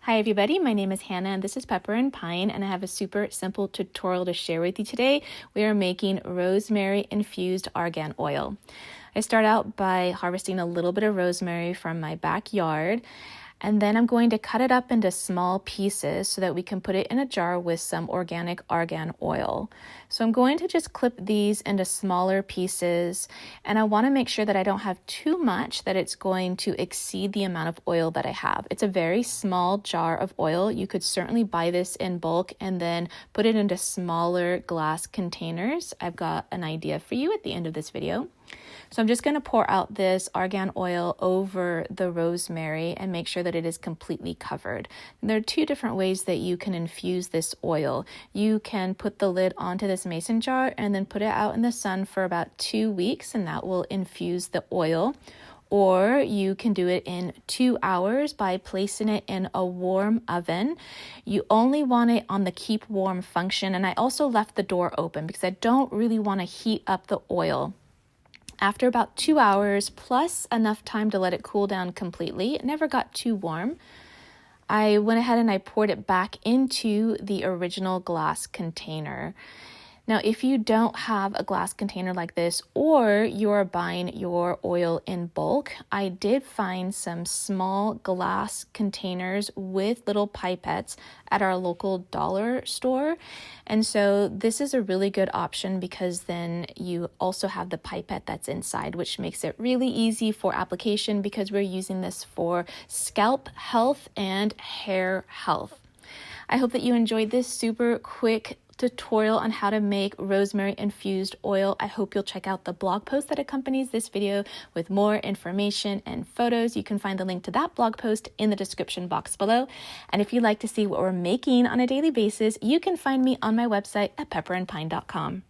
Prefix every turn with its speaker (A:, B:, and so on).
A: Hi everybody, my name is Hannah and this is Pepper and Pine, and I have a super simple tutorial to share with you today. We are making rosemary infused argan oil. I start out by harvesting a little bit of rosemary from my backyard, and then I'm going to cut it up into small pieces so that we can put it in a jar with some organic argan oil. So I'm going to just clip these into smaller pieces, and I want to make sure that I don't have too much that it's going to exceed the amount of oil that I have. It's a very small jar of oil. You could certainly buy this in bulk and then put it into smaller glass containers. I've got an idea for you at the end of this video. So I'm just going to pour out this argan oil over the rosemary and make sure that it is completely covered. And there are two different ways that you can infuse this oil. You can put the lid onto this mason jar and then put it out in the sun for about 2 weeks, and that will infuse the oil. Or you can do it in 2 hours by placing it in a warm oven. You only want it on the keep warm function, and I also left the door open because I don't really want to heat up the oil. After about 2 hours, plus enough time to let it cool down completely, it never got too warm, I went ahead and I poured it back into the original glass container. Now, if you don't have a glass container like this, or you're buying your oil in bulk, I did find some small glass containers with little pipettes at our local dollar store. And so this is a really good option because then you also have the pipette that's inside, which makes it really easy for application because we're using this for scalp health and hair health. I hope that you enjoyed this super quick tutorial on how to make rosemary infused oil. I hope you'll check out the blog post that accompanies this video with more information and photos. You can find the link to that blog post in the description box below. And if you'd like to see what we're making on a daily basis, you can find me on my website at pepperandpine.com.